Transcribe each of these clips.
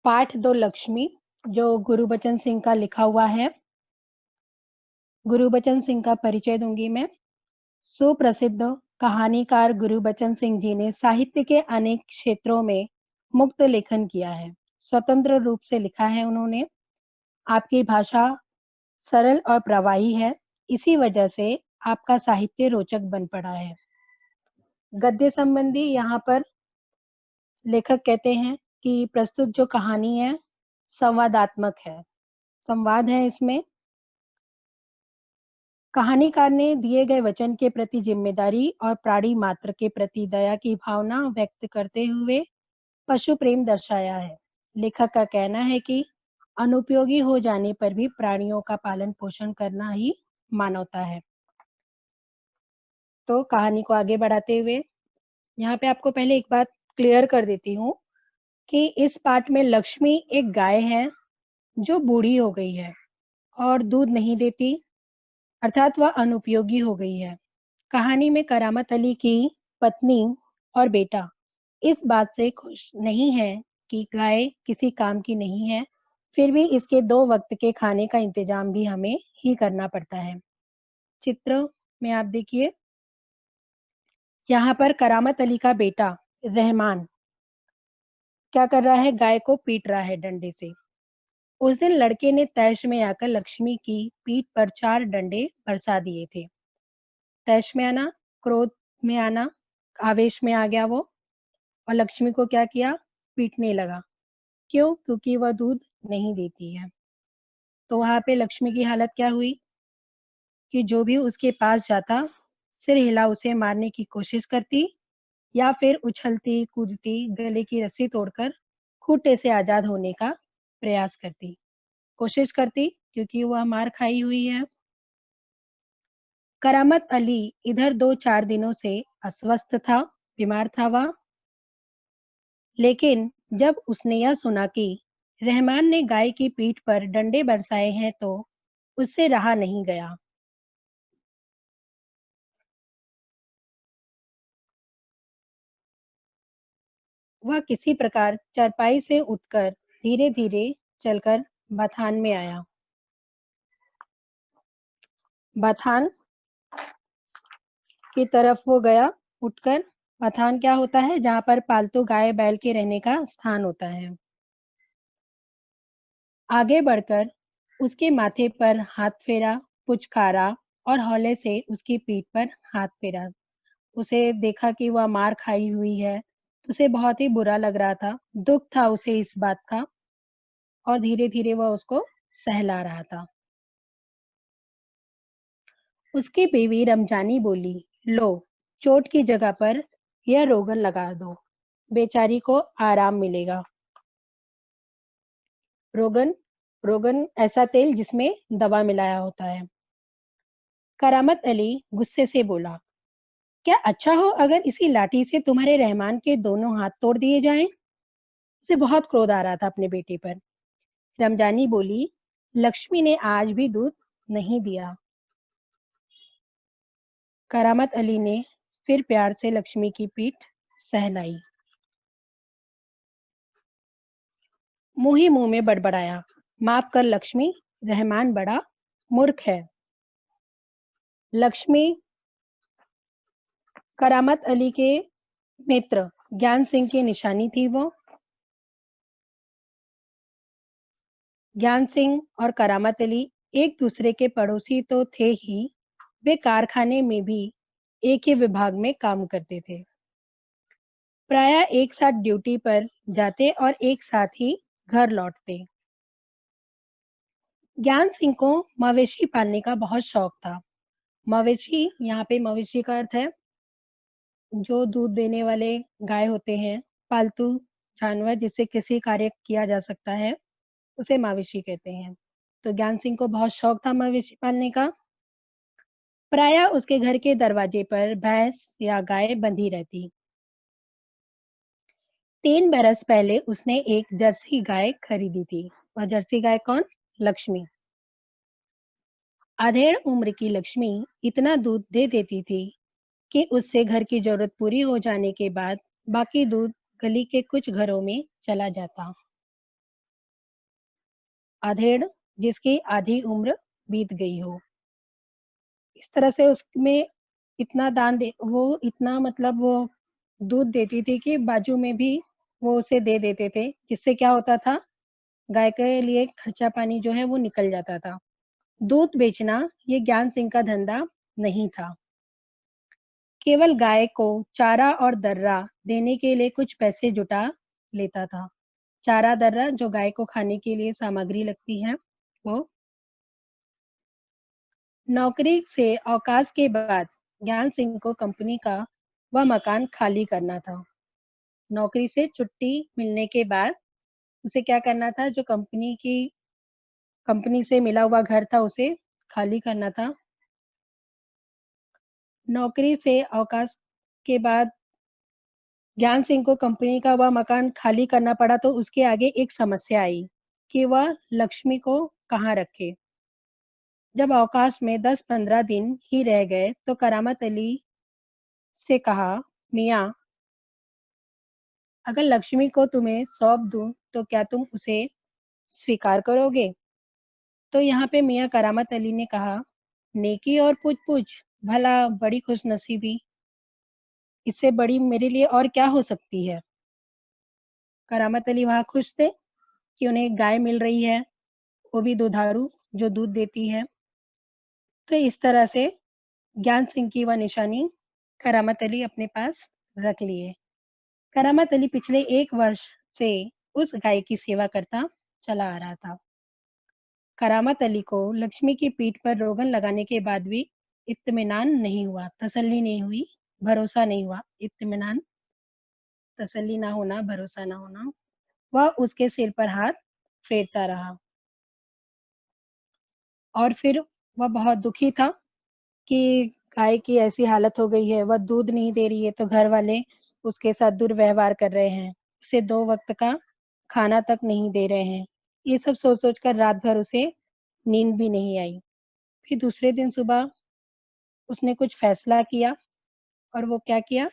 पाठ 2 लक्ष्मी जो गुरबचन सिंह का लिखा हुआ है। गुरबचन सिंह का परिचय दूंगी मैं। सुप्रसिद्ध कहानीकार गुरबचन सिंह जी ने साहित्य के अनेक क्षेत्रों में मुक्त लेखन किया है। स्वतंत्र रूप से लिखा है उन्होंने। आपकी भाषा सरल और प्रवाही है, इसी वजह से आपका साहित्य रोचक बन पड़ा है। गद्य संबंधी यहाँ पर लेखक कहते हैं कि प्रस्तुत जो कहानी है संवादात्मक है, संवाद है इसमें। कहानीकार ने दिए गए वचन के प्रति जिम्मेदारी और प्राणी मात्र के प्रति दया की भावना व्यक्त करते हुए पशु प्रेम दर्शाया है। लेखक का कहना है कि अनुपयोगी हो जाने पर भी प्राणियों का पालन पोषण करना ही मानवता है। तो कहानी को आगे बढ़ाते हुए यहाँ पे आपको पहले एक बात क्लियर कर देती हूँ कि इस पाठ में लक्ष्मी एक गाय है जो बूढ़ी हो गई है और दूध नहीं देती, अर्थात वह अनुपयोगी हो गई है। कहानी में करामत अली की पत्नी और बेटा इस बात से खुश नहीं है कि गाय किसी काम की नहीं है, फिर भी इसके 2 वक्त के खाने का इंतजाम भी हमें ही करना पड़ता है। चित्र में आप देखिए, यहाँ पर करामत अली का बेटा रहमान क्या कर रहा है, गाय को पीट रहा है डंडे से। उस दिन लड़के ने तैश में आकर लक्ष्मी की पीठ पर 4 डंडे बरसा दिए थे। तैश में आना, क्रोध में आना, आवेश में आ गया वो और लक्ष्मी को क्या किया, पीटने लगा। क्यों? क्योंकि वह दूध नहीं देती है। तो वहां पे लक्ष्मी की हालत क्या हुई कि जो भी उसके पास जाता सिर हिला उसे मारने की कोशिश करती या फिर उछलती कूदती गले की रस्सी तोड़कर खूंटे से आजाद होने का प्रयास करती, कोशिश करती, क्योंकि वह मार खाई हुई है। करामत अली इधर 2-4 दिनों से अस्वस्थ था, बीमार था वह। लेकिन जब उसने यह सुना कि रहमान ने गाय की पीठ पर डंडे बरसाए हैं तो उससे रहा नहीं गया। वह किसी प्रकार चारपाई से उठकर धीरे-धीरे चलकर बथान में आया। बथान की तरफ वो गया उठकर। बथान क्या होता है? जहाँ पर पालतू गाय बैल के रहने का स्थान होता है। आगे बढ़कर उसके माथे पर हाथ फेरा, पुचकारा और हौले से उसकी पीठ पर हाथ फेरा। उसे देखा कि वह मार खाई हुई है, तो उसे बहुत ही बुरा लग रहा था, दुःख था उसे इस बात का और धीरे-धीरे वह उसको सहला रहा था। उसकी बीवी रमजानी बोली, लो, चोट की जगह पर यह रोगन लगा दो, बेचारी को आराम मिलेगा। रोगन रोगन ऐसा तेल जिसमें दवा मिलाया होता है। करामत अली गुस्से से बोला, क्या अच्छा हो अगर इसी लाठी से तुम्हारे रहमान के दोनों हाथ तोड़ दिए जाएं? उसे बहुत क्रोध आ रहा था अपने बेटे पर। रमजानी बोली, लक्ष्मी ने आज भी दूध नहीं दिया। करामत अली ने फिर प्यार से लक्ष्मी की पीठ सहलाई। मुंह ही मुंह में बड़बड़ाया, माफ कर लक्ष्मी, रहमान बड़ा मूर्ख है। लक्ष्मी करामत अली के मित्र ज्ञान सिंह की निशानी थी वो। ज्ञान सिंह और करामत अली एक दूसरे के पड़ोसी तो थे ही, वे कारखाने में भी एक ही विभाग में काम करते थे। प्रायः एक साथ ड्यूटी पर जाते और एक साथ ही घर लौटते। ज्ञान सिंह को मवेशी पालने का बहुत शौक था। मवेशी, यहाँ पे मवेशी का अर्थ है जो दूध देने वाले गाय होते हैं, पालतू जानवर जिससे किसी कार्य किया जा सकता है, उसे मवेशी कहते हैं। तो ज्ञान सिंह को बहुत शौक था मवेशी पालने का। प्रायः उसके घर के दरवाजे पर भैंस या गाय बंधी रहती। 3 बरस पहले उसने एक जर्सी गाय खरीदी थी। वह जर्सी गाय कौन? लक्ष्मी। अधेड़ उम्र की लक्ष्मी इतना दूध दे देती थी कि उससे घर की जरूरत पूरी हो जाने के बाद बाकी दूध गली के कुछ घरों में चला जाता। आधेड़ जिसकी आधी उम्र बीत गई हो। इस तरह से उसमें इतना दान दे वो इतना मतलब वो दूध देती थी कि बाजू में भी वो उसे दे देते थे, जिससे क्या होता था, गाय के लिए खर्चा पानी जो है वो निकल जाता था। दूध बेचना ये ज्ञान सिंह का धंधा नहीं था। केवल गाय को चारा और दर्रा देने के लिए कुछ पैसे जुटा लेता था। चारा दर्रा जो गाय को खाने के लिए सामग्री लगती है वो। नौकरी से अवकाश के बाद ज्ञान सिंह को कंपनी का वह मकान खाली करना था। नौकरी से छुट्टी मिलने के बाद उसे क्या करना था, जो कंपनी से मिला हुआ घर था उसे खाली करना था। नौकरी से अवकाश के बाद ज्ञान सिंह को कंपनी का वह मकान खाली करना पड़ा, तो उसके आगे एक समस्या आई कि वह लक्ष्मी को कहाँ रखे। जब अवकाश में 10-15 दिन ही रह गए तो करामत अली से कहा, मियाँ, अगर लक्ष्मी को तुम्हें सौंप दूं तो क्या तुम उसे स्वीकार करोगे? तो यहाँ पे मियाँ करामत अली ने कहा, नेकी और पूछ पूछ, भला बड़ी खुशनसीबी, इससे बड़ी मेरे लिए और क्या हो सकती है। करामत अली वहां खुश थे कि उन्हें एक गाय मिल रही है, वो भी दुधारू, जो दूध देती है। तो इस तरह से ज्ञान सिंह की वह निशानी करामत अली अपने पास रख लिए। करामत अली पिछले 1 वर्ष से उस गाय की सेवा करता चला आ रहा था। करामत अली को लक्ष्मी की पीठ पर रोगन लगाने के बाद भी इत्मीनान नहीं हुआ, तसल्ली नहीं हुई, भरोसा नहीं हुआ। इत्मीनान, तसल्ली ना होना, भरोसा ना होना। वह उसके सिर पर हाथ फेरता रहा और फिर वह बहुत दुखी था कि गाय की ऐसी हालत हो गई है, वह दूध नहीं दे रही है तो घर वाले उसके साथ दुर्व्यवहार कर रहे हैं, उसे 2 वक्त का खाना तक नहीं दे रहे हैं। ये सब सोच-सोच कर रात भर उसे नींद भी नहीं आई। फिर दूसरे दिन सुबह उसने कुछ फैसला किया और वो क्या किया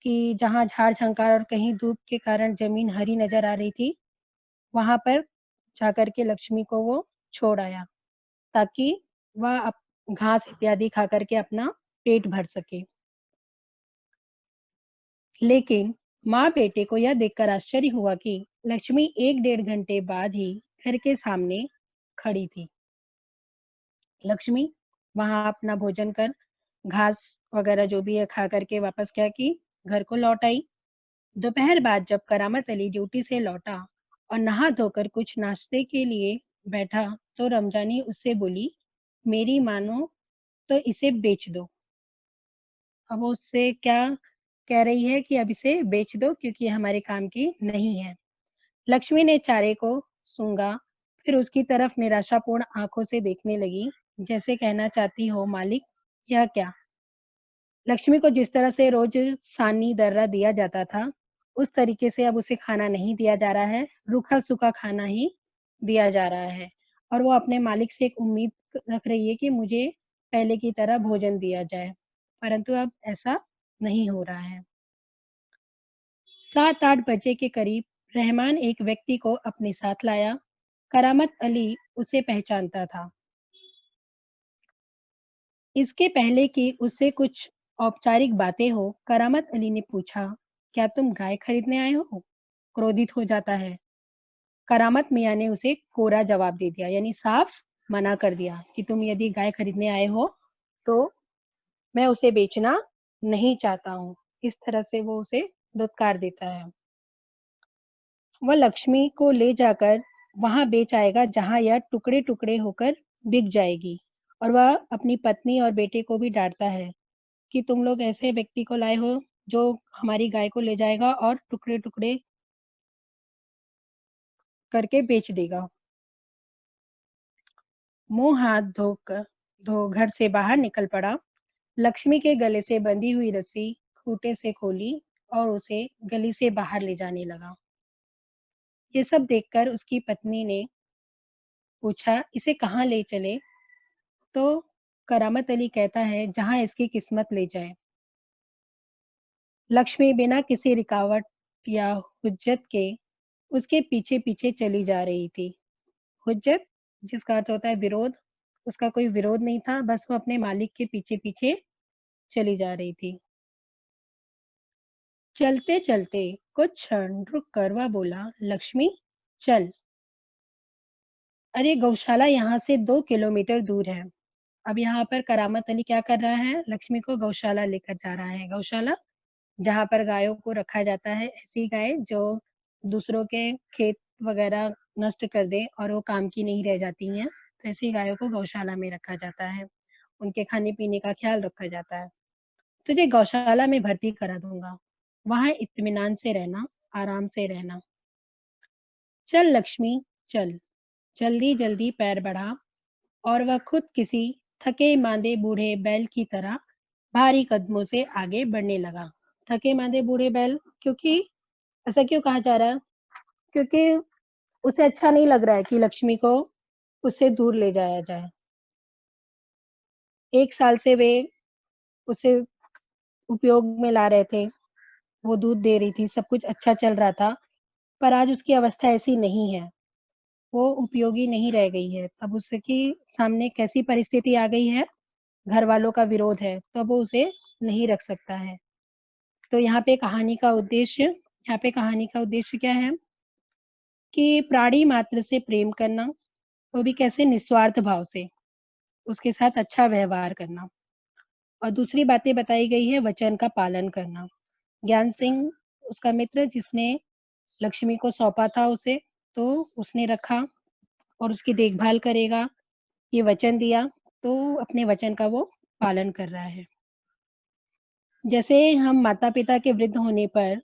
कि जहाँ झाड़-झंकार और कहीं धूप के कारण ज़मीन हरी नज़र आ रही थी, वहाँ पर जाकर के लक्ष्मी को वो छोड़ आया, ताकि वह घास इत्यादि खा कर के अपना पेट भर सके। लेकिन माँ-बेटे को यह देखकर आश्चर्य हुआ कि लक्ष्मी 1 डेढ़ घंटे बाद ही घर के सामने खड़ी थी। लक्ष्मी वहाँ अपना भोजन कर, घास वगैरह जो भी है खा कर के वापस क्या की, घर को लौट आई। दोपहर बाद जब करामत अली ड्यूटी से लौटा और नहा धोकर कुछ नाश्ते के लिए बैठा, तो रमजानी उससे बोली, मेरी मानो तो इसे बेच दो। अब वो उससे क्या कह रही है कि अब इसे बेच दो क्योंकि ये हमारे काम की नहीं है। लक्ष्मी ने चारे को सूंघा, फिर उसकी तरफ निराशापूर्ण आंखों से देखने लगी, जैसे कहना चाहती हो, मालिक, यह क्या? लक्ष्मी को जिस तरह से रोज सानी दर्रा दिया जाता था, उस तरीके से अब उसे खाना नहीं दिया जा रहा है, रूखा-सूखा खाना ही दिया जा रहा है और वो अपने मालिक से एक उम्मीद रख रही है कि मुझे पहले की तरह भोजन दिया जाए, परंतु अब ऐसा नहीं हो रहा है। 7-8 बजे के करीब रहमान एक व्यक्ति को अपने साथ लाया। करामत अली उसे पहचानता था। इसके पहले कि उससे कुछ औपचारिक बातें हो, करामत अली ने पूछा, क्या तुम गाय खरीदने आए हो? क्रोधित हो जाता है। करामत मियाँ ने उसे कोरा जवाब दे दिया, यानी साफ मना कर दिया कि तुम यदि गाय खरीदने आए हो, तो मैं उसे बेचना नहीं चाहता हूँ। इस तरह से वो उसे धुतकार देता है। वह लक्ष्मी को ले जाकर वहां बेच आएगा जहां यह टुकड़े-टुकड़े होकर बिक जाएगी और वह अपनी पत्नी और बेटे को भी डांटता है कि तुम लोग ऐसे व्यक्ति को लाए हो जो हमारी गाय को ले जाएगा और टुकड़े-टुकड़े करके बेच देगा। मुंह हाथ धो घर से बाहर निकल पड़ा। लक्ष्मी के गले से बंधी हुई रस्सी खूंटे से खोली और उसे गली से बाहर ले जाने लगा। ये सब देखकर उसकी पत्नी ने पूछा, इसे कहाँ ले चले? तो करामत अली कहता है, जहाँ इसकी किस्मत ले जाए। लक्ष्मी बिना किसी रुकावट या हुज्जत के उसके पीछे-पीछे चली जा रही थी। हुज्जत, जिसका अर्थ होता है विरोध। उसका कोई विरोध नहीं था, बस वो अपने मालिक के पीछे-पीछे चली जा रही थी। चलते-चलते कुछ क्षण रुक कर वह बोला, लक्ष्मी चल। अरे गौशाला यहाँ से 2 किलोमीटर दूर है। अब यहाँ पर करामत अली क्या कर रहा है? लक्ष्मी को गौशाला लेकर जा रहा है। गौशाला जहाँ पर गायों को रखा जाता है, ऐसी गाय जो दूसरों के खेत वगैरह नष्ट कर दे और वो काम की नहीं रह जाती हैं, तो ऐसी गायों को गौशाला में रखा जाता है। उनके खाने-पीने का ख्याल रखा जाता है। तुझे गौशाला में भर्ती करा दूँगा। वहाँ इत्मीनान से रहना, आराम से रहना। चल लक्ष्मी, चल। जल्दी-जल्दी पैर बढ़ा और वह खुद किसी थके-माँदे बूढ़े बैल की तरह भारी कदमों से आगे बढ़ने लगा। थके-माँदे बूढ़े बैल, क्योंकि ऐसा क्यों कहा जा रहा है? क्योंकि उसे अच्छा नहीं लग रहा है कि लक्ष्मी को उससे दूर ले जाया जाए। 1 साल से वे उसे उपयोग में ला रहे थे, वो दूध दे रही थी, सब कुछ अच्छा चल रहा था, पर आज उसकी अवस्था ऐसी नहीं है, वो उपयोगी नहीं रह गई है। अब उसकी सामने कैसी परिस्थिति आ गई है, घरवालों का विरोध है, तो अब वो उसे नहीं रख सकता है। तो यहाँ पे कहानी का उद्देश्य क्या है कि प्राणी मात्र से प्रेम करना, वो भी कैसे निस्वार्थ भाव से, उसके साथ अच्छा व्यवहार करना। और दूसरी बातें बताई गई है वचन का पालन करना। ज्ञान सिंह उसका मित्र जिसने लक्ष्मी को सौंपा था उसे, तो उसने रखा और उसकी देखभाल करेगा, ये वचन दिया, तो अपने वचन का वो पालन कर रहा है। जैसे हम माता-पिता के वृद्ध होने पर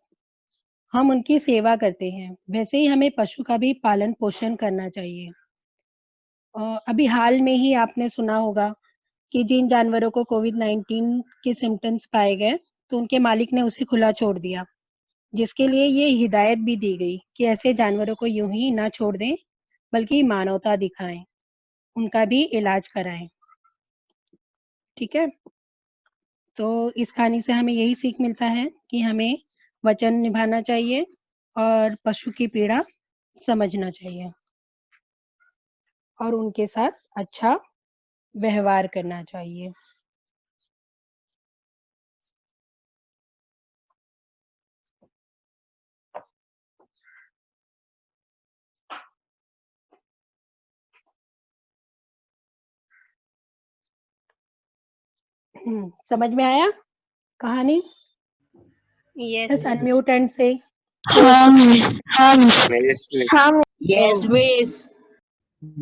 हम उनकी सेवा करते हैं, वैसे ही हमें पशु का भी पालन-पोषण करना चाहिए। अभी हाल में ही आपने सुना होगा कि जिन जानवरों को कोविड-19 के सिम्पटम्स पाए गए, तो उनके मालिक ने उसे खुला छोड़ दिया, जिसके लिए ये हिदायत भी दी गई कि ऐसे जानवरों को यूँ ही ना छोड़ दें, बल्कि मानवता दिखाएँ, उनका भी इलाज कराएँ। ठीक है? तो इस कहानी से हमें यही सीख मिलता है कि हमें वचन निभाना चाहिए और पशु की पीड़ा समझना चाहिए और उनके साथ अच्छा व्यवहार करना चाहिए। समझ में आया कहानी? Yes, बस अनम्यूट एंड से हाँ हाँ Yes, please. हाँ yes, miss.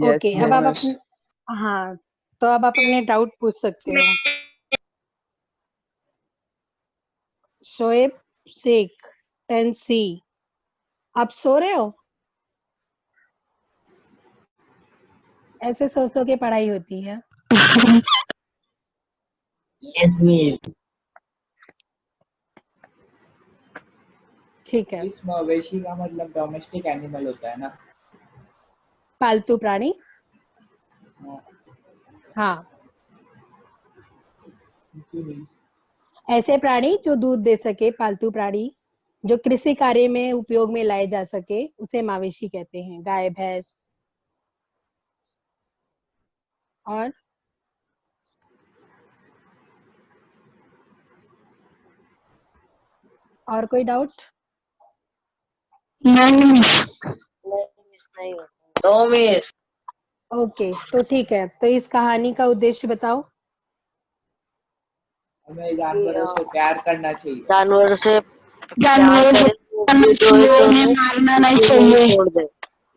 ओके, अब आप Yes. अपने हाँ, तो अब आप अपने डाउट पूछ सकते हो। शोएब शेख 10C, आप सो रहे हो? ऐसे सो के पढ़ाई होती है। Yes, miss. ठीक है। इस मवेशी का मतलब डोमेस्टिक एनिमल होता है ना। पालतू प्राणी। हाँ, हाँ, क्यों ऐसे प्राणी जो दूध दे सके, पालतू प्राणी जो कृषि कार्य में उपयोग में लाए जा सके, उसे मवेशी कहते हैं। गाय, भैंस और कोई डाउट? नहीं No, miss. ओके, तो ठीक है। तो इस कहानी का उद्देश्य बताओ। हमें जानवरों से प्यार करना चाहिए। जानवर से जानवरों प्यार को करें जो है तो उन्हें मारना नहीं उसे नहीं चाहिए, छोड़ दे।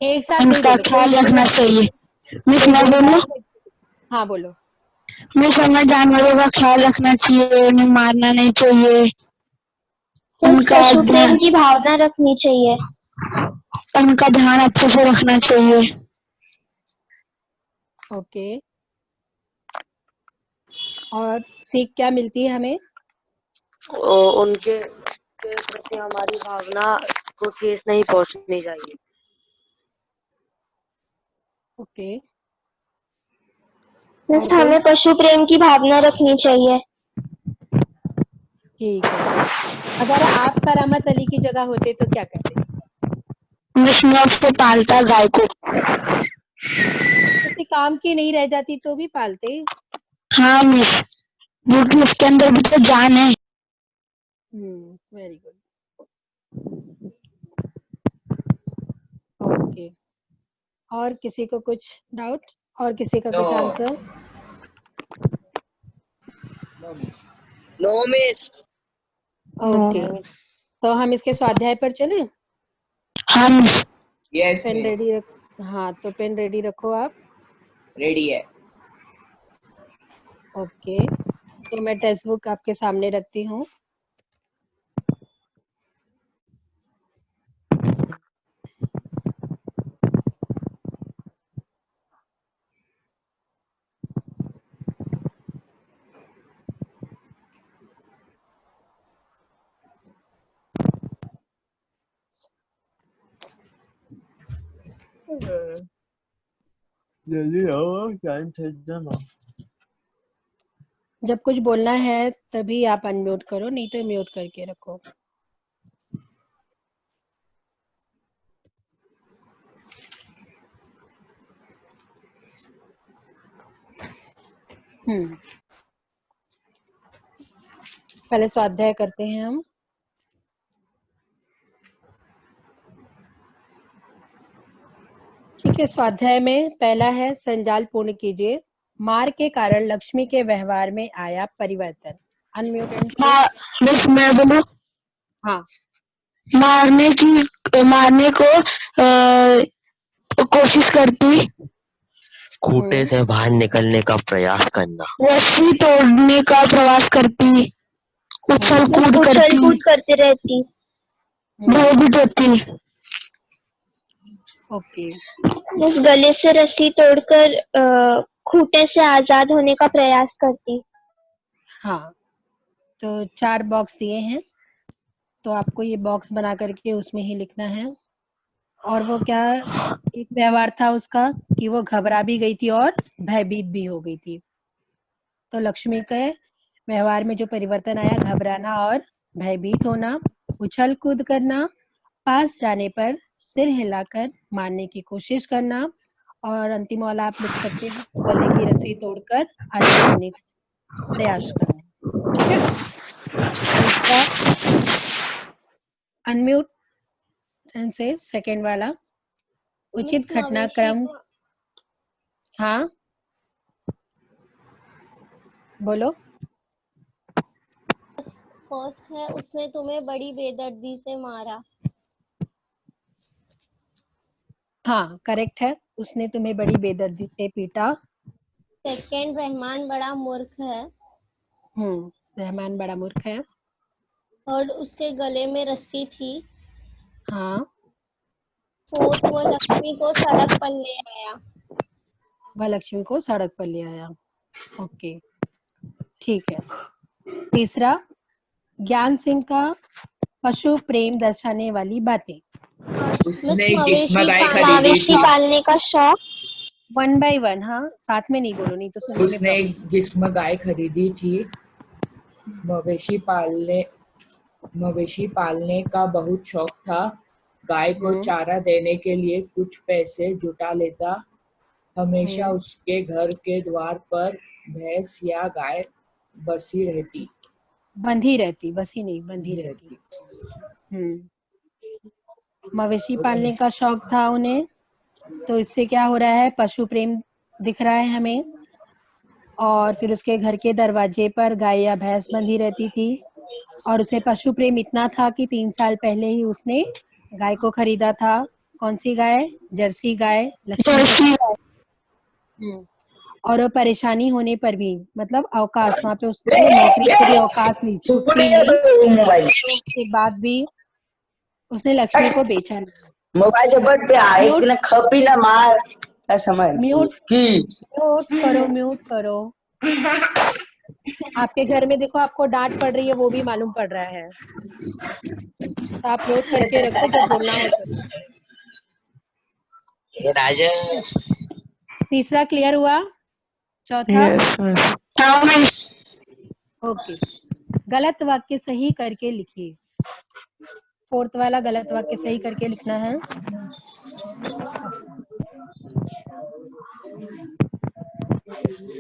एक साथ नहीं उनका बोलो, कोई ख्याल बोलेगा रखना चाहिए। मिस कोई मैं बोल रहा बोलूं? है। हाँ, बोलो। मिस हमें जानवरों का ख्याल रखना चाहिए, उन्हें मारना नहीं चाहिए, उनका पशु प्रेम ध्यान की भावना रखनी चाहिए। उनका ध्यान अच्छे से रखना चाहिए। ओके, और सीख क्या मिलती है हमें? उनके के प्रति हमारी भावना को ठेस नहीं पहुंचनी चाहिए। ओके, बस और कोई? हमें पशु प्रेम की भावना रखनी चाहिए। ठीक है। अगर आप करामत अली की जगह होते तो क्या करते? मिस मैं उसको पालता गाय को। किसी काम की नहीं रह जाती तो भी पालते। हाँ मिस, क्योंकि उसके अंदर भी तो जान है। Very good. ओके, और किसी को कुछ डाउट, और किसी का कुछ No. Answer? No, miss. No miss. Okay, तो हम इसके स्वाध्याय पर चलें। हाँ मिस। Yes, pen miss. रेडी रख, हाँ तो पेन रेडी रखो आप। Ready है। ओके, तो मैं टेक्स्ट बुक आपके सामने रखती हूँ। जल्दी आओ, टाइम थक जाना। जब कुछ बोलना है तभी आप अनम्यूट करो, नहीं तो म्यूट करके रखो। पहले स्वाध्याय करते हैं हम। ठीक है, स्वाध्याय में पहला है संजाल पूर्ण कीजिए। मार के कारण लक्ष्मी के व्यवहार में आया परिवर्तन। अनम्यूट एंड से। मिस मैं बोलूं, हाँ, मारने को कोशिश करती, खूंटे से बाहर निकलने का प्रयास करना। रस्सी तोड़ने का प्रयास करती, उछल कूद उछल करती, कूद करती रहती। भयभीत होती, ओके, उस गले से रस्सी तोड़कर खूंटे से आजाद होने का प्रयास करती। हाँ, तो 4 बॉक्स दिए हैं, तो आपको ये बॉक्स बना करके उसमें ही लिखना है। और वो क्या एक व्यवहार था उसका कि वो घबरा भी गई थी और भयभीत भी हो गई थी। तो लक्ष्मी के व्यवहार में जो परिवर्तन आया, घबराना और भयभीत होना, उछल कूद करना, पास जाने पर सिर हिलाकर मारने की कोशिश करना, और अंतिम वाला आप लिख सकते हैं, गले की रस्सी तोड़कर आजाद होने का प्रयास करना। ठीक है, दूसरा अनम्यूट एंड से सेकंड वाला, उचित घटनाक्रम। हाँ बोलो। फर्स्ट है, उसने तुम्हें बड़ी बेदर्दी से मारा। हाँ करेक्ट है, उसने तुम्हें बड़ी बेदर्दी से पीटा। सेकंड, रहमान बड़ा मूर्ख है। रहमान बड़ा मूर्ख है। थर्ड, उसके गले में रस्सी थी। हाँ, फोर्थ, वो लक्ष्मी को सड़क पर ले आया। वह लक्ष्मी को सड़क पर ले आया। ओके, ठीक है। तीसरा, ज्ञान सिंह का पशु प्रेम दर्शाने वाली बातें। उसने मिस, जिस्म गाय खरीदी मवेशी थी। पालने का शौक। 1 by 1, हाँ साथ में नहीं बोलो, नहीं तो सुनने में उसने प्रॉब्लम। जिस्म गाय खरीदी थी। मवेशी पालने का बहुत शौक था। गाय को चारा देने के लिए कुछ पैसे जुटा लेता। हमेशा उसके घर के द्वार पर भैंस या गाय बंधी रहती। बसी नहीं, बंधी रहती। मवेशी पालने का शौक था उन्हें, तो इससे क्या हो रहा है, पशु प्रेम दिख रहा है हमें। और फिर उसके घर के दरवाजे पर गाय या भैंस बंधी रहती थी, और उसे पशु प्रेम इतना था कि 3 साल पहले ही उसने गाय को खरीदा था। कौन सी गाय? जर्सी गाय, लक्ष्मी को। और परेशानी होने पर भी, मतलब अवकाश, वहाँ पे उसने नौकरी के लिए अवकाश ली, छुट्टी ली, तो उसके बाद भी उसने लक्ष्मी को बेचा नहीं। मोबाइल से बट पे आ एक दिन खपी ना मार समझ म्यूट की म्यूट करो। आपके घर में देखो आपको डांट पड़ रही है, वो भी मालूम पड़ रहा है, तो आप म्यूट करके रखो जब बोलना हो तो। तीसरा क्लियर हुआ? चौथा? ओके, गलत वाक्य सही करके लिखिए। फोर्थ वाला गलत वाक्य सही करके लिखना है।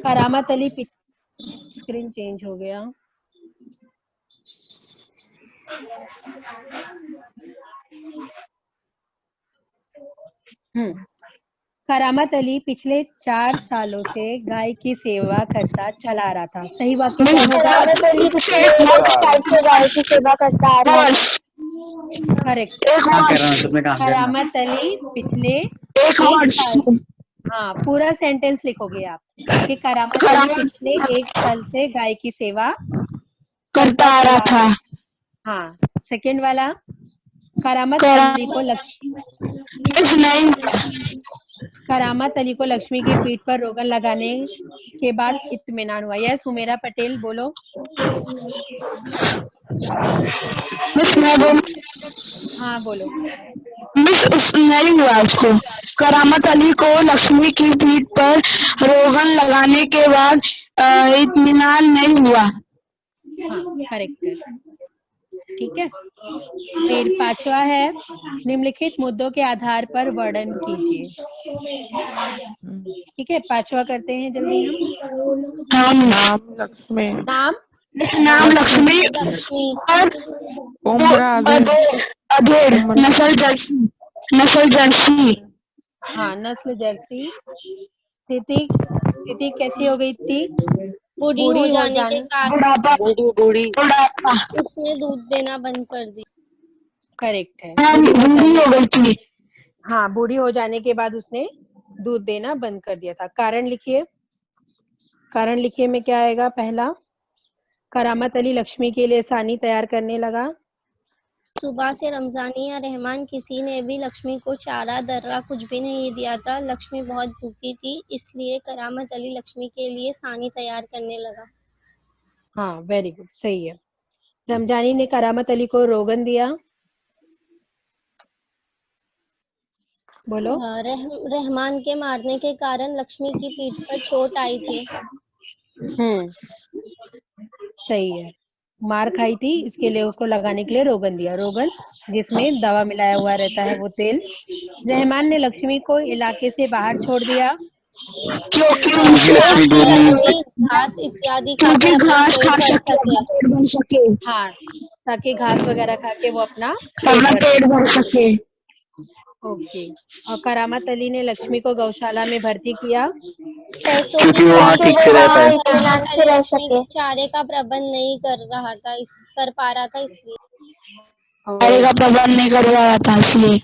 करामत अली स्क्रीन चेंज हो गया। करामत अली पिछले 4 सालों से गाय की सेवा करता चला रहा था। सही वाक्य क्या होगा? करामत अली पिछले 1 साल से गाय की सेवा करता आ रहा है। करेक्ट। काम कर रहा हूँ तुम्हें काम करना। करामत अली पिछले 1 साल, हाँ पूरा सेंटेंस लिखोगे आप कि करामत अली पिछले 1 साल से गाय की सेवा करता आ रहा था। हाँ, सेकंड वाला, करामत अली को करामत अली को लक्ष्मी की पीठ पर रोगन लगाने के बाद इत्मीनान हुआ। यस हुमेरा पटेल बोलो। मिस मैं बोल हाँ बोलो। मिस नहीं हुआ उसको। करामत अली को लक्ष्मी की पीठ पर रोगन लगाने के बाद इत्मीनान नहीं हुआ। हाँ करेक्ट है, ठीक है। फिर 5वां है, निम्नलिखित मुद्दों के आधार पर वर्णन कीजिए। ठीक है, 5वां करते हैं जल्दी हम। नाम लक्ष्मी, नाम लक्ष्मी और अधेड़ नस्ल जर्सी। हाँ नस्ल जर्सी। स्थिति कैसी हो गई थी? बूढ़ी हो जाने के कारण बूढ़ी उसने दूध देना बंद कर दी। करेक्ट है, बूढ़ी हो गई थी। हाँ बूढ़ी हो जाने के बाद उसने दूध देना बंद कर दिया था। कारण लिखिए, कारण लिखिए में क्या आएगा? पहला, करामत अली लक्ष्मी के लिए सानी तैयार करने लगा। सुबह से रमजानी या रहमान किसी ने भी लक्ष्मी को चारा दर्रा कुछ भी नहीं दिया था। लक्ष्मी बहुत भूखी थी, इसलिए करामत अली लक्ष्मी के लिए सानी तैयार करने लगा। हाँ वेरी गुड, सही है। रमजानी ने करामत अली को रोगन दिया। बोलो। रहमान के मारने के कारण लक्ष्मी की पीठ पर चोट आई थी। सही है, मार खाई थी, इसके लिए उसको लगाने के लिए रोगन दिया। रोगन जिसमें दवा मिलाया हुआ रहता है वो तेल। रहमान ने लक्ष्मी को इलाके से बाहर छोड़ दिया घास इत्यादि खाकर अपना पेट भर सके। हाँ, ताकि घास वगैरह खा के वो अपना पेट भर सके। ओके। और करामत अली ने लक्ष्मी को गौशाला में भर्ती किया पैसों की इत्मीनान से रह सके। चारे का प्रबंध नहीं कर पा रहा था इसलिए। चारे का प्रबंध नहीं कर रहा था इसलिए।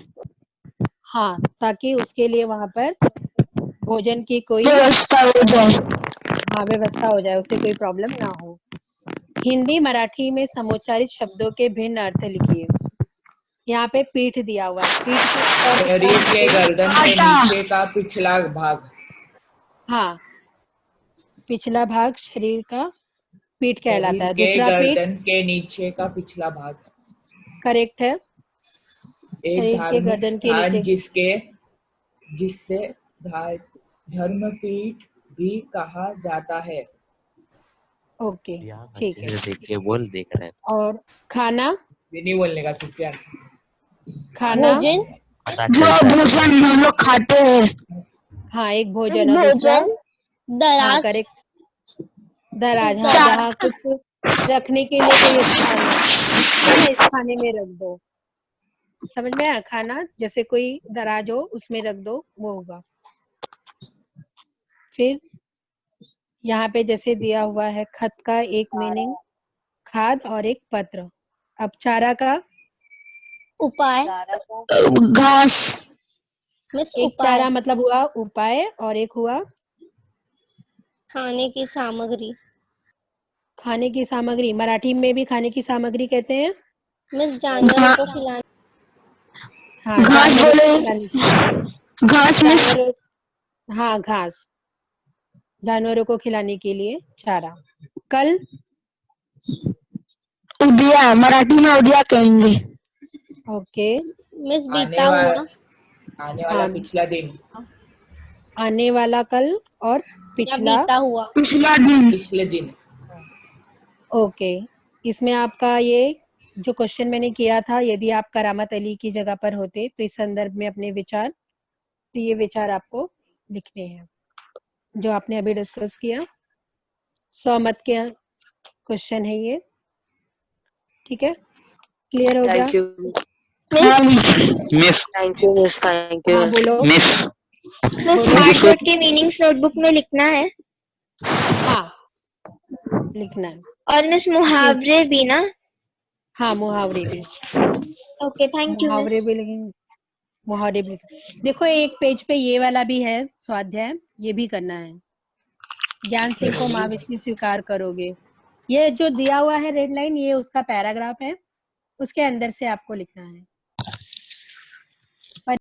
हाँ, ताकि उसके लिए वहाँ पर भोजन की कोई व्यवस्था हो जाए। हाँ व्यवस्था हो जाए, उसे कोई प्रॉब्लम ना हो। हिंदी मराठी में समुच्चारित शब्दों के भिन्न अर्थ लिखिए। यहाँ पे पीठ दिया हुआ है। पीठ शरीर के गर्दन के नीचे का पिछला भाग। हाँ, पिछला भाग शरीर का पीठ कहलाता है। दूसरा गर्दन के नीचे का पिछला भाग। करेक्ट है। एक धार्मिक स्थान जिससे धर्मपीठ भी कहा जाता है। ओके ठीक है। देखिए बोल देख रहे हैं। और खाना भी नहीं बोलने का सिर्फ यार। खाना जो भोजन हम लोग खाते हैं। हाँ एक भोजन और दूसरा दराज। करेक्ट, दराज। हाँ जहाँ कुछ रखने के लिए कोई स्थान है, इस खाने में रख दो। समझ में आया? खाना जैसे कोई दराज हो उसमें रख दो, वो होगा। फिर यहाँ पे जैसे दिया हुआ है खत का एक मीनिंग, खाद और एक पत्र। अब चारा का उपाय, घास। एक चारा मतलब हुआ उपाय और एक हुआ खाने की सामग्री। खाने की सामग्री मराठी में भी खाने की सामग्री कहते हैं। मिस जानवरों को खिलाने। हाँ घास बोले। घास में। हाँ घास, जानवरों को खिलाने के लिए चारा। कल उदिया, मराठी में उदिया कहेंगे। ओके। मिस बीता हुआ, आने वाला पिछला दिन। आने वाला कल और बीता हुआ पिछला दिन। पिछले दिन। ओके, इसमें आपका ये जो क्वेश्चन मैंने किया था, यदि आप करामत अली की जगह पर होते तो इस संदर्भ में अपने विचार, तो ये विचार आपको लिखने हैं। जो आपने अभी डिस्कस किया। 100 मत के क्वेश्चन है ये, ठीक है, क्लियर हो गया? Thank you miss thank you miss thank you हाँ बोलो। मिस स्मार्ट बोर्ड की मीनिंग्स नोटबुक में लिखना है हाँ लिखना है। और मिस मुहावरे भी ना। हाँ मुहावरे भी, ओके थैंक यू मुहावरे मिस। भी लिखेंगे, मुहावरे भी। देखो एक पेज पे ये वाला भी है स्वाध्याय, ये भी करना है। ज्ञान सिंह को महाविष्णु स्वीकार करोगे, ये जो दिया हुआ है रेड लाइन, ये उसका पैराग्राफ है, उसके अंदर से आपको लिखना है।